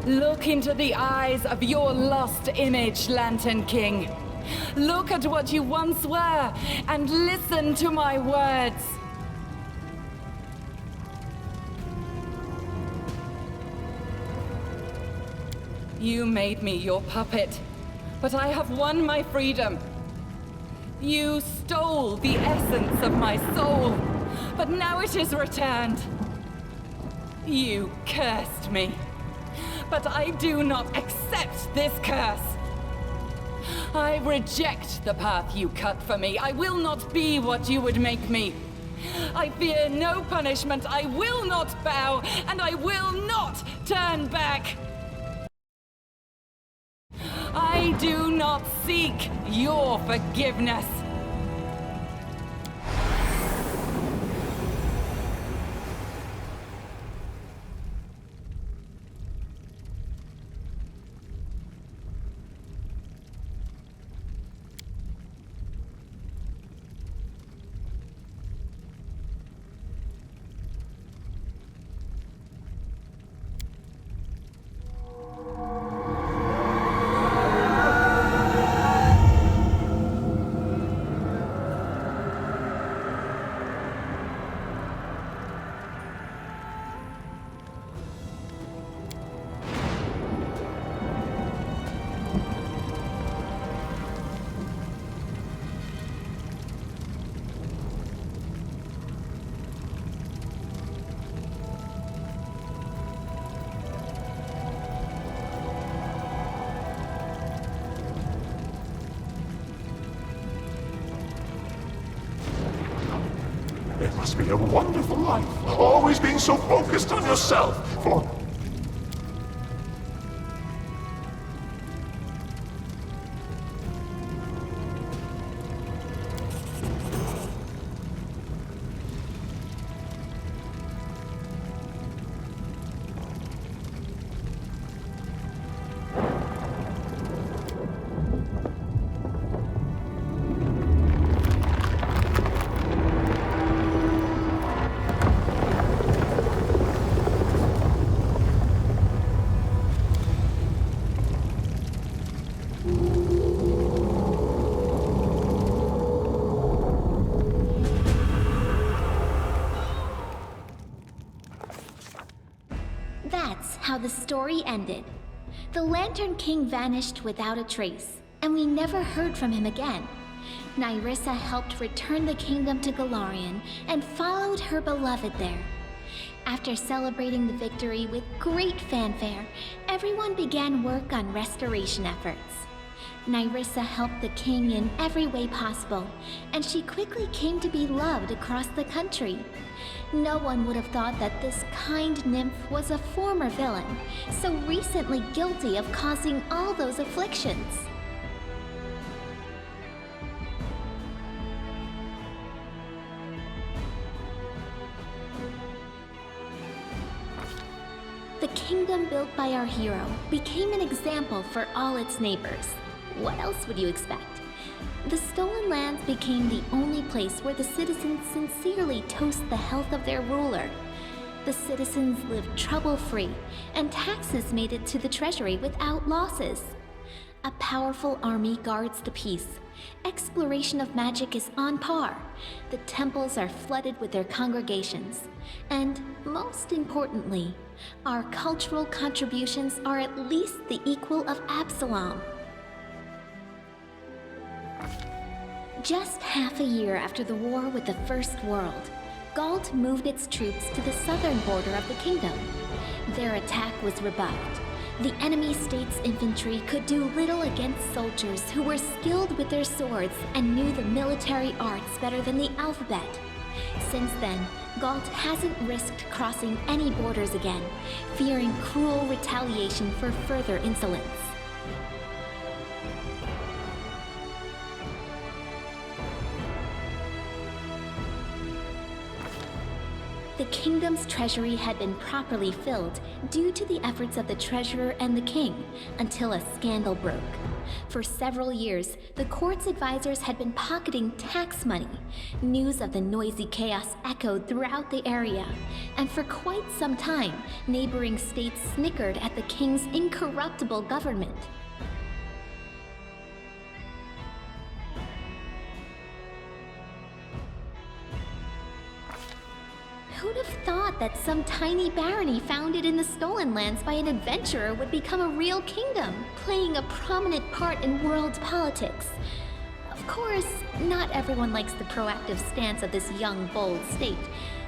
Look into the eyes of your lost image, Lantern King. Look at what you once were, and listen to my words. You made me your puppet, but I have won my freedom. You stole the essence of my soul, but now it is returned. You cursed me, but I do not accept this curse. I reject the path you cut for me. I will not be what you would make me. I fear no punishment. I will not bow, and I will not turn back. I do not seek your forgiveness. It must be a wonderful life, always being so focused on yourself, for... That's how the story ended. The Lantern King vanished without a trace, and we never heard from him again. Nyrissa helped return the kingdom to Golarion and followed her beloved there. After celebrating the victory with great fanfare, everyone began work on restoration efforts. Nyrissa helped the king in every way possible, and she quickly came to be loved across the country. No one would have thought that this kind nymph was a former villain, so recently guilty of causing all those afflictions. The kingdom built by our hero became an example for all its neighbors. What else would you expect? The stolen lands became the only place where the citizens sincerely toast the health of their ruler. The citizens lived trouble-free, and taxes made it to the treasury without losses. A powerful army guards the peace. Exploration of magic is on par. The temples are flooded with their congregations. And most importantly, our cultural contributions are at least the equal of Absalom. Just half a year after the war with the First World, Galt moved its troops to the southern border of the kingdom. Their attack was rebuffed. The enemy state's infantry could do little against soldiers who were skilled with their swords and knew the military arts better than the alphabet. Since then, Galt hasn't risked crossing any borders again, fearing cruel retaliation for further insolence. the kingdom's treasury had been properly filled due to the efforts of the treasurer and the king, until a scandal broke. For several years, the court's advisors had been pocketing tax money. News of the noisy chaos echoed throughout the area, and for quite some time, neighboring states snickered at the king's incorruptible government. Who'd have thought that some tiny barony founded in the Stolen Lands by an adventurer would become a real kingdom, playing a prominent part in world politics? Of course, not everyone likes the proactive stance of this young, bold state,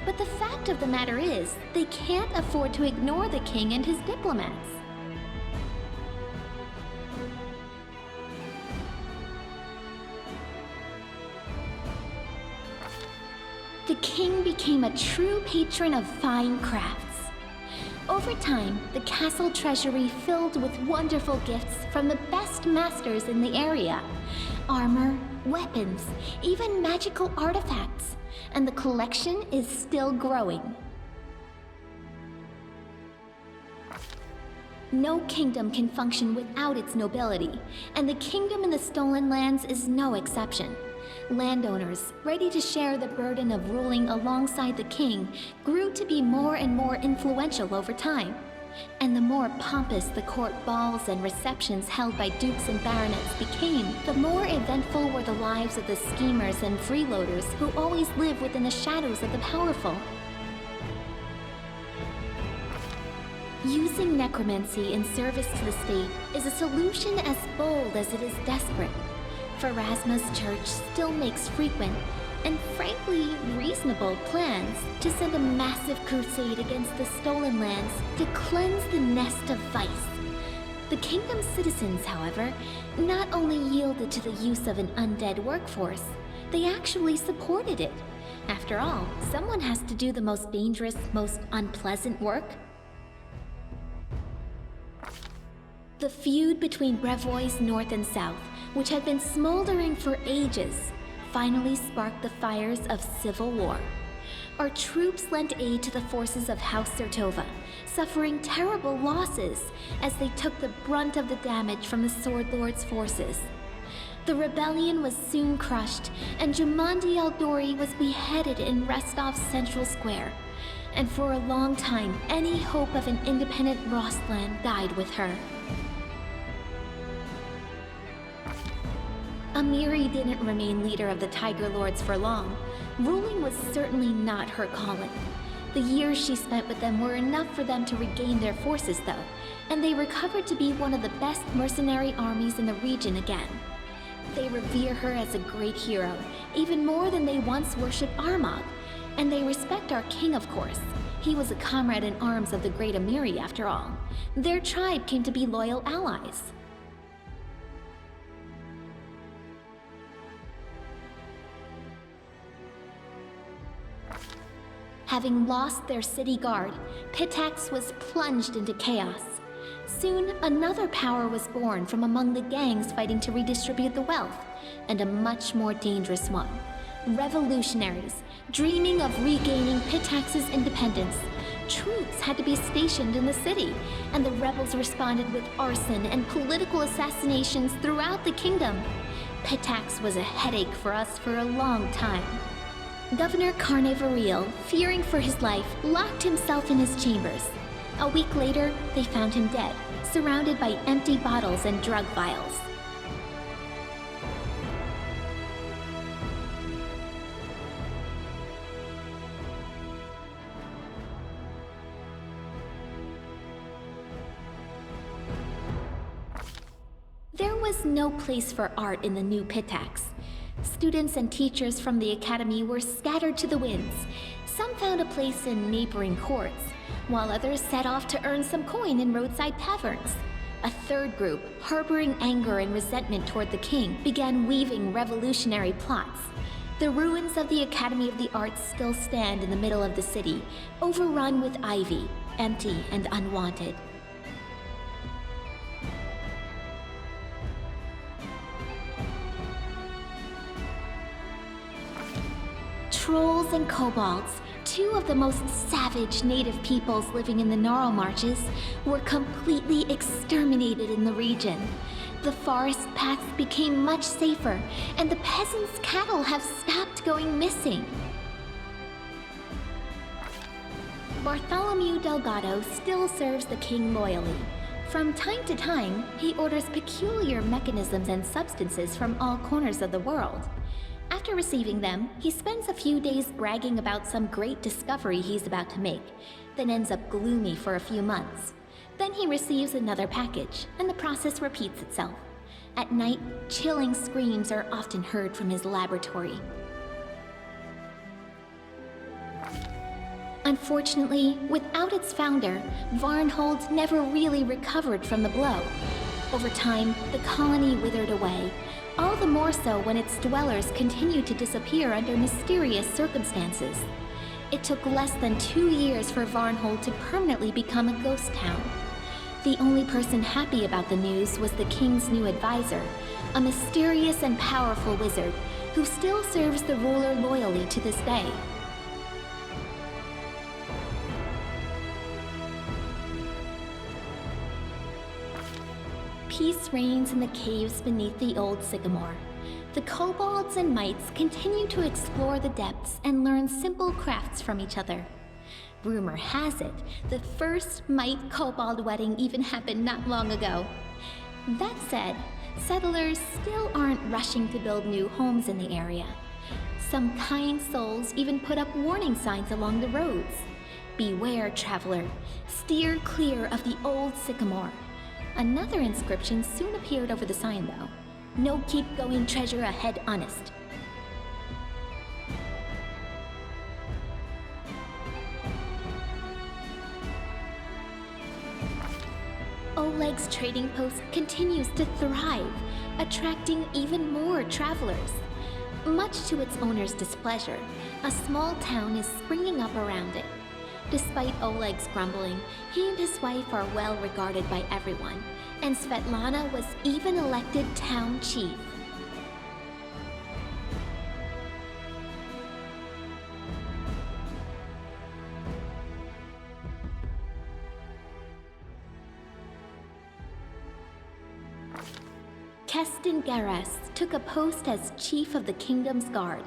but the fact of the matter is, they can't afford to ignore the king and his diplomats. The king became a true patron of fine crafts. Over time, the castle treasury filled with wonderful gifts from the best masters in the area. Armor, weapons, even magical artifacts. And the collection is still growing. No kingdom can function without its nobility, and the kingdom in the Stolen Lands is no exception. Landowners, ready to share the burden of ruling alongside the king, grew to be more and more influential over time. And the more pompous the court balls and receptions held by dukes and baronets became, the more eventful were the lives of the schemers and freeloaders who always live within the shadows of the powerful. Using necromancy in service to the state is a solution as bold as it is desperate. Pharasma's church still makes frequent, and frankly reasonable, plans to send a massive crusade against the Stolen Lands to cleanse the nest of vice. The kingdom's citizens, however, not only yielded to the use of an undead workforce, they actually supported it. After all, someone has to do the most dangerous, most unpleasant work. The feud between Brevois North and South, which had been smoldering for ages, finally sparked the fires of civil war. Our troops lent aid to the forces of House Sertova, suffering terrible losses as they took the brunt of the damage from the Sword Lord's forces. The rebellion was soon crushed, and Jumanji Eldori was beheaded in Restov's Central Square. And for a long time, any hope of an independent Rostland died with her. Amiri didn't remain leader of the Tiger Lords for long. Ruling was certainly not her calling. The years she spent with them were enough for them to regain their forces, though, and they recovered to be one of the best mercenary armies in the region again. They revere her as a great hero, even more than they once worshipped Armagh, and they respect our king, of course. He was a comrade in arms of the great Amiri, after all. Their tribe came to be loyal allies. Having lost their city guard, Pitax was plunged into chaos. Soon, another power was born from among the gangs fighting to redistribute the wealth, and a much more dangerous one. Revolutionaries, dreaming of regaining Pitax's independence. Troops had to be stationed in the city, and the rebels responded with arson and political assassinations throughout the kingdom. Pitax was a headache for us for a long time. Governor Carnevariel, fearing for his life, locked himself in his chambers. A week later, they found him dead, surrounded by empty bottles and drug vials. There was no place for art in the new Pitax. Students and teachers from the academy were scattered to the winds. Some found a place in neighboring courts, while others set off to earn some coin in roadside taverns. A third group, harboring anger and resentment toward the king, began weaving revolutionary plots. The ruins of the Academy of the Arts still stand in the middle of the city, overrun with ivy, empty and unwanted. Trolls and kobolds, Two of the most savage native peoples living in the Gnarl Marches were completely exterminated in the region. The forest paths became much safer, and the peasants' cattle have stopped going missing. Bartholomew Delgado still serves the king loyally. From time to time, he orders peculiar mechanisms and substances from all corners of the world. After receiving them, he spends a few days bragging about some great discovery he's about to make, then ends up gloomy for a few months. Then he receives another package, and the process repeats itself. At night, chilling screams are often heard from his laboratory. Unfortunately, without its founder, Varnhold never really recovered from the blow. Over time, the colony withered away, all the more so when its dwellers continued to disappear under mysterious circumstances. It took less than 2 years for Varnhold to permanently become a ghost town. The only person happy about the news was the king's new advisor, a mysterious and powerful wizard who still serves the ruler loyally to this day. Peace reigns in the caves beneath the old sycamore. The kobolds and mites continue to explore the depths and learn simple crafts from each other. Rumor has it, the first mite-kobold wedding even happened not long ago. That said, settlers still aren't rushing to build new homes in the area. Some kind souls even put up warning signs along the roads. Beware, traveler. Steer clear of the old sycamore. Another inscription soon appeared over the sign, though. No keep going treasure ahead honest. Oleg's trading post continues to thrive, attracting even more travelers. Much to its owner's displeasure, a small town is springing up around it. Despite Oleg's grumbling, he and his wife are well regarded by everyone, and Svetlana was even elected town chief. Keston Garas took a post as chief of the kingdom's guard.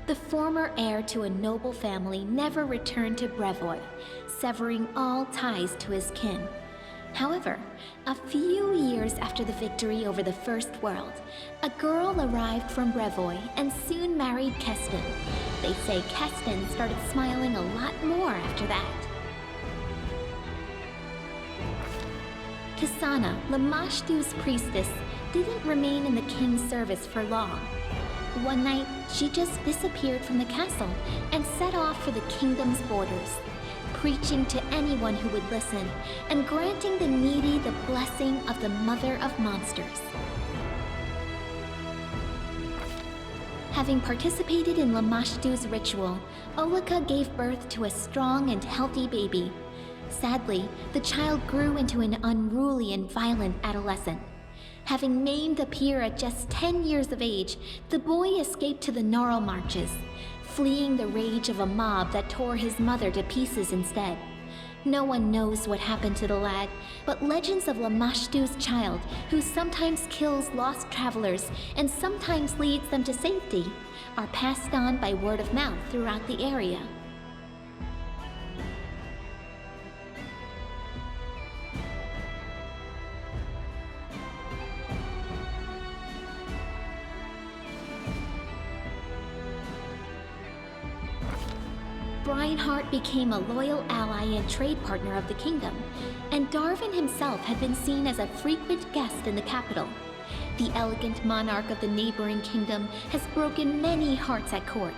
The former heir to a noble family never returned to Brevoy, severing all ties to his kin. However, a few years after the victory over the First World, a girl arrived from Brevoy and soon married Keston. They say Keston started smiling a lot more after that. Kasana, Lamashtu's priestess, didn't remain in the king's service for long. One night, she just disappeared from the castle and set off for the kingdom's borders, preaching to anyone who would listen and granting the needy the blessing of the Mother of Monsters. Having participated in Lamashtu's ritual, Olika gave birth to a strong and healthy baby. Sadly, the child grew into an unruly and violent adolescent. Having maimed the peer at just 10 years of age, the boy escaped to the Gnarl Marches, fleeing the rage of a mob that tore his mother to pieces instead. No one knows what happened to the lad, but legends of Lamashtu's child, who sometimes kills lost travelers and sometimes leads them to safety, are passed on by word of mouth throughout the area. Reinhardt became a loyal ally and trade partner of the kingdom, and Darwin himself had been seen as a frequent guest in the capital. The elegant monarch of the neighboring kingdom has broken many hearts at court.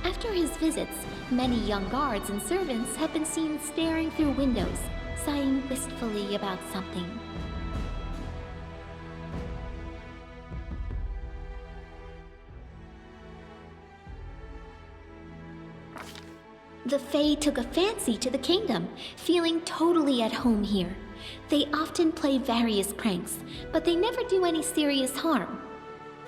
After his visits, many young guards and servants have been seen staring through windows, sighing wistfully about something. The Fae took a fancy to the kingdom, feeling totally at home here. They often play various pranks, but they never do any serious harm.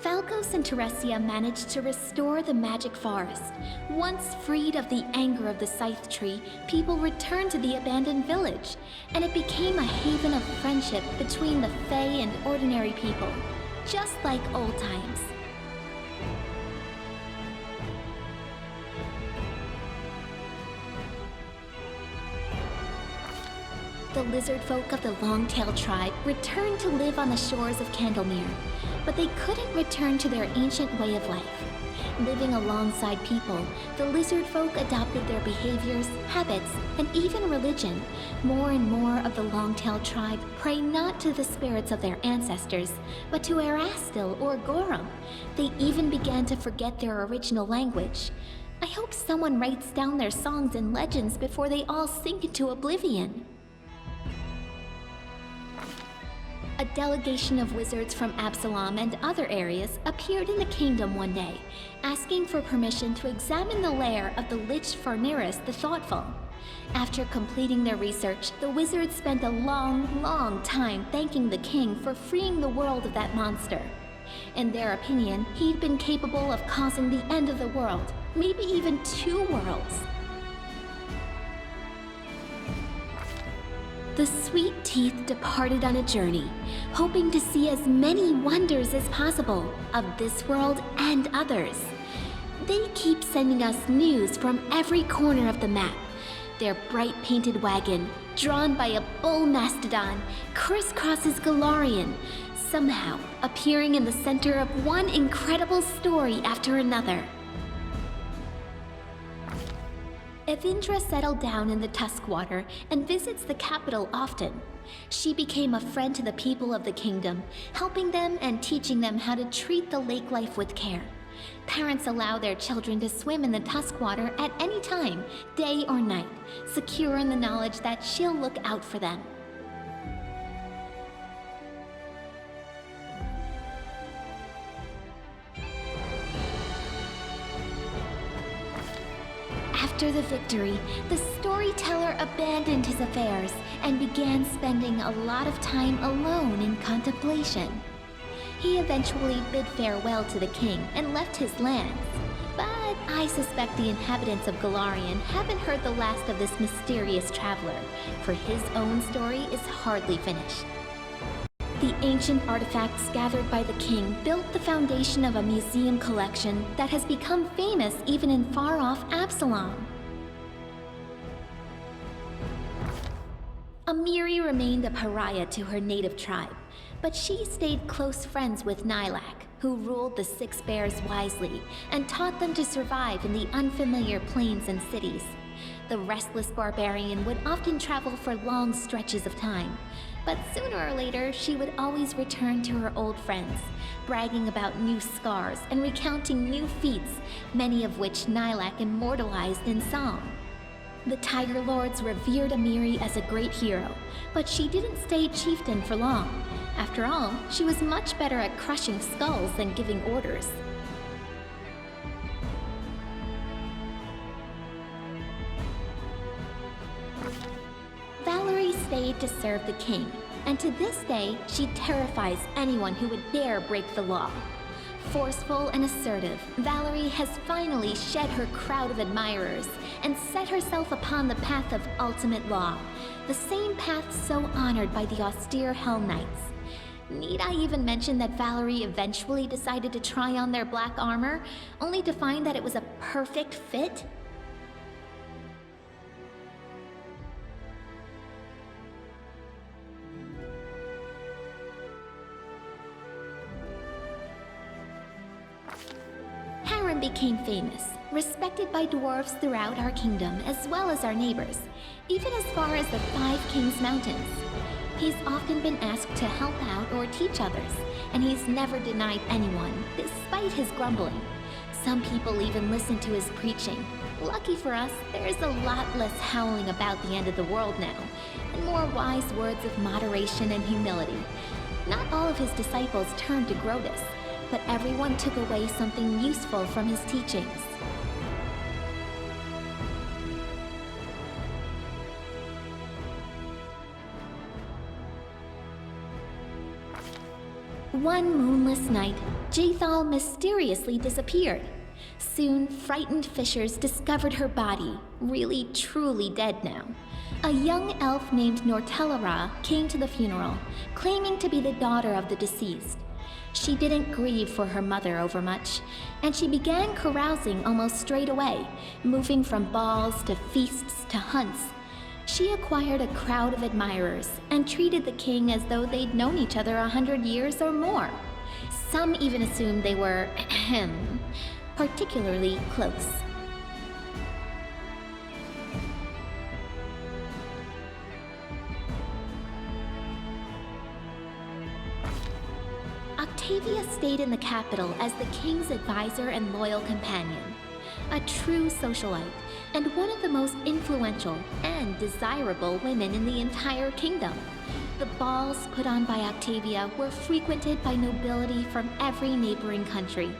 Falcos and Teresia managed to restore the magic forest. Once freed of the anger of the Scythe Tree, people returned to the abandoned village, and it became a haven of friendship between the Fae and ordinary people, just like old times. The lizard folk of the Longtail tribe returned to live on the shores of Candlemere, but they couldn't return to their ancient way of life. Living alongside people, the lizard folk adopted their behaviors, habits, and even religion. More and more of the Longtail tribe pray not to the spirits of their ancestors, but to Erastil or Gorum. They even began to forget their original language. I hope someone writes down their songs and legends before they all sink into oblivion. A delegation of wizards from Absalom and other areas appeared in the kingdom one day, asking for permission to examine the lair of the Lich Farniris the Thoughtful. After completing their research, the wizards spent a long time thanking the king for freeing the world of that monster. In their opinion, he'd been capable of causing the end of the world, maybe even 2 worlds. The sweet teeth departed on a journey, hoping to see as many wonders as possible of this world and others. They keep sending us news from every corner of the map. Their bright painted wagon, drawn by a bull mastodon, crisscrosses Galarian, somehow appearing in the center of one incredible story after another. Evindra settled down in the Tuskwater and visits the capital often. She became a friend to the people of the kingdom, helping them and teaching them how to treat the lake life with care. Parents allow their children to swim in the Tuskwater at any time, day or night, secure in the knowledge that she'll look out for them. After the victory, the storyteller abandoned his affairs and began spending a lot of time alone in contemplation. He eventually bid farewell to the king and left his lands. But I suspect the inhabitants of Galarian haven't heard the last of this mysterious traveler, for his own story is hardly finished. The ancient artifacts gathered by the king built the foundation of a museum collection that has become famous even in far-off Absalom. Amiri remained a pariah to her native tribe, but she stayed close friends with Nilak, who ruled the Six Bears wisely and taught them to survive in the unfamiliar plains and cities. The restless barbarian would often travel for long stretches of time, but sooner or later she would always return to her old friends, bragging about new scars and recounting new feats, many of which Nilak immortalized in song. The Tiger Lords revered Amiri as a great hero, but she didn't stay chieftain for long. After all, she was much better at crushing skulls than giving orders. Valerie stayed to serve the king, and to this day, she terrifies anyone who would dare break the law. Forceful and assertive, Valerie has finally shed her crowd of admirers and set herself upon the path of ultimate law, the same path so honored by the austere Hell Knights. Need I even mention that Valerie eventually decided to try on their black armor, only to find that it was a perfect fit? Harren became famous, respected by dwarves throughout our kingdom as well as our neighbors, even as far as the Five Kings Mountains. He's often been asked to help out or teach others, and he's never denied anyone, despite his grumbling. Some people even listen to his preaching. Lucky for us, there's a lot less howling about the end of the world now, and more wise words of moderation and humility. Not all of his disciples turned to Grotus, but everyone took away something useful from his teachings. One moonless night, Jaethal mysteriously disappeared. Soon, frightened fishers discovered her body, really truly dead now. A young elf named Nortellara came to the funeral, claiming to be the daughter of the deceased. She didn't grieve for her mother overmuch, and she began carousing almost straight away, moving from balls to feasts to hunts. She acquired a crowd of admirers and treated the king as though they'd known each other 100 years or more. Some even assumed they were, particularly close. Octavia stayed in the capital as the king's advisor and loyal companion. A true socialite, and one of the most influential and desirable women in the entire kingdom. The balls put on by Octavia were frequented by nobility from every neighboring country,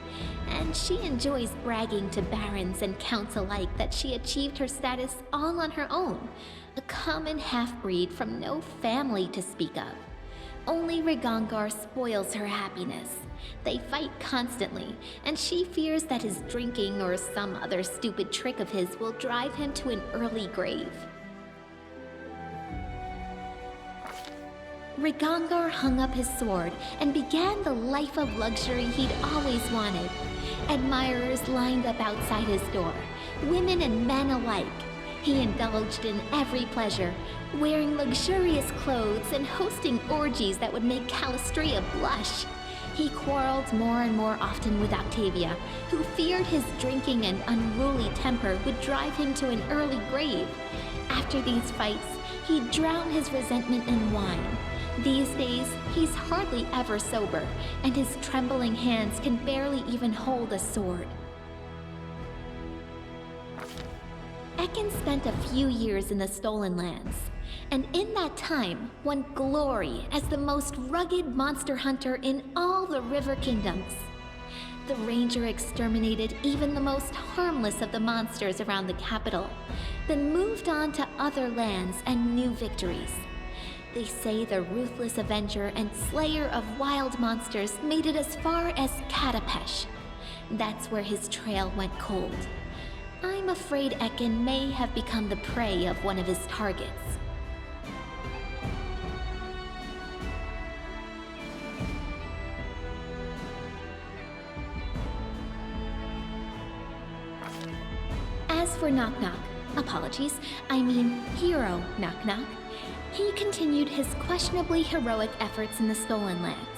and she enjoys bragging to barons and counts alike that she achieved her status all on her own, a common half-breed from no family to speak of. Only Rigongar spoils her happiness. They fight constantly, and she fears that his drinking or some other stupid trick of his will drive him to an early grave. Rigongar hung up his sword and began the life of luxury he'd always wanted. Admirers lined up outside his door, women and men alike. He indulged in every pleasure, wearing luxurious clothes and hosting orgies that would make Calistria blush. He quarreled more and more often with Octavia, who feared his drinking and unruly temper would drive him to an early grave. After these fights, he'd drown his resentment in wine. These days, he's hardly ever sober, and his trembling hands can barely even hold a sword. Ekin spent a few years in the Stolen Lands, and in that time won glory as the most rugged monster hunter in all the River Kingdoms. The ranger exterminated even the most harmless of the monsters around the capital, then moved on to other lands and new victories. They say the ruthless avenger and slayer of wild monsters made it as far as Katapesh. That's where his trail went cold. I'm afraid Ekin may have become the prey of one of his targets. As for Knock Knock, Hero Knock Knock, he continued his questionably heroic efforts in the Stolen Lands.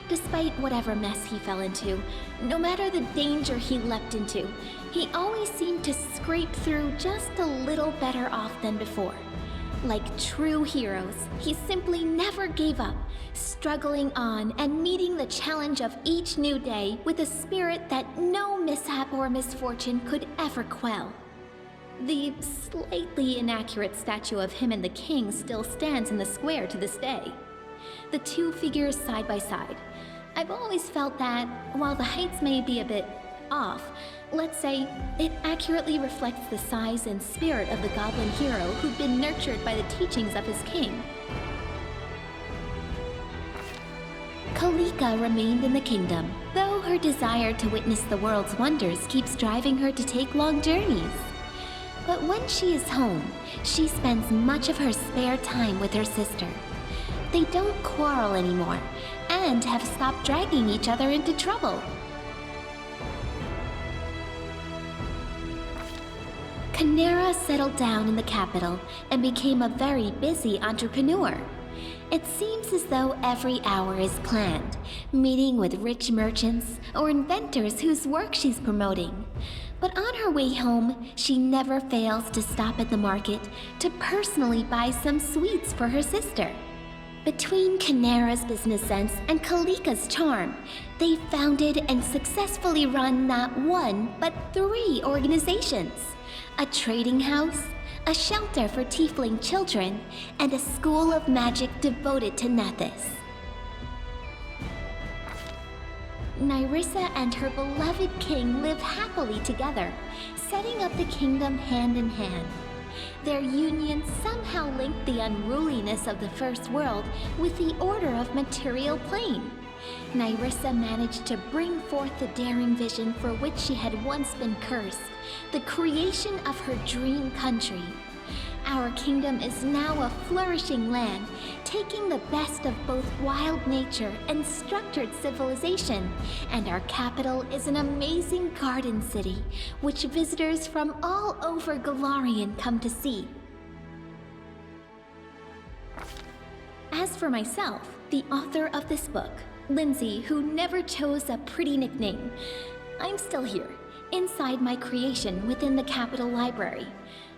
Despite whatever mess he fell into, no matter the danger he leapt into, he always seemed to scrape through just a little better off than before. Like true heroes, he simply never gave up, struggling on and meeting the challenge of each new day with a spirit that no mishap or misfortune could ever quell. The slightly inaccurate statue of him and the king still stands in the square to this day. The two figures side by side. I've always felt that, while the heights may be a bit off, let's say it accurately reflects the size and spirit of the goblin hero who'd been nurtured by the teachings of his king. Kalika remained in the kingdom, though her desire to witness the world's wonders keeps driving her to take long journeys. But when she is home, she spends much of her spare time with her sister. They don't quarrel anymore, and have stopped dragging each other into trouble. Canera settled down in the capital and became a very busy entrepreneur. It seems as though every hour is planned, meeting with rich merchants or inventors whose work she's promoting. But on her way home, she never fails to stop at the market to personally buy some sweets for her sister. Between Canera's business sense and Kalika's charm, they founded and successfully run not one, but 3 organizations. A trading house, a shelter for tiefling children, and a school of magic devoted to Nethys. Nirissa and her beloved king live happily together, setting up the kingdom hand in hand. Their union somehow linked the unruliness of the First World with the order of material plane. Nirissa managed to bring forth the daring vision for which she had once been cursed, the creation of her dream country. Our kingdom is now a flourishing land, taking the best of both wild nature and structured civilization, and our capital is an amazing garden city, which visitors from all over Galarian come to see. As for myself, the author of this book, Lindsay, who never chose a pretty nickname, I'm still here, inside my creation within the Capital Library.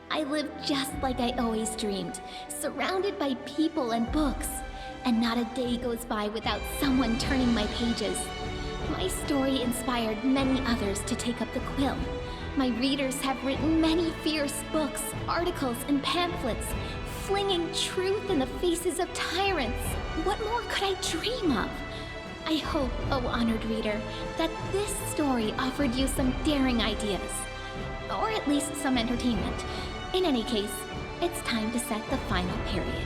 I live just like I always dreamed, surrounded by people and books, and not a day goes by without someone turning my pages. My story inspired many others to take up the quill. My readers have written many fierce books, articles, and pamphlets, flinging truth in the faces of tyrants. What more could I dream of? I hope, oh honored reader, that this story offered you some daring ideas, or at least some entertainment. In any case, it's time to set the final period.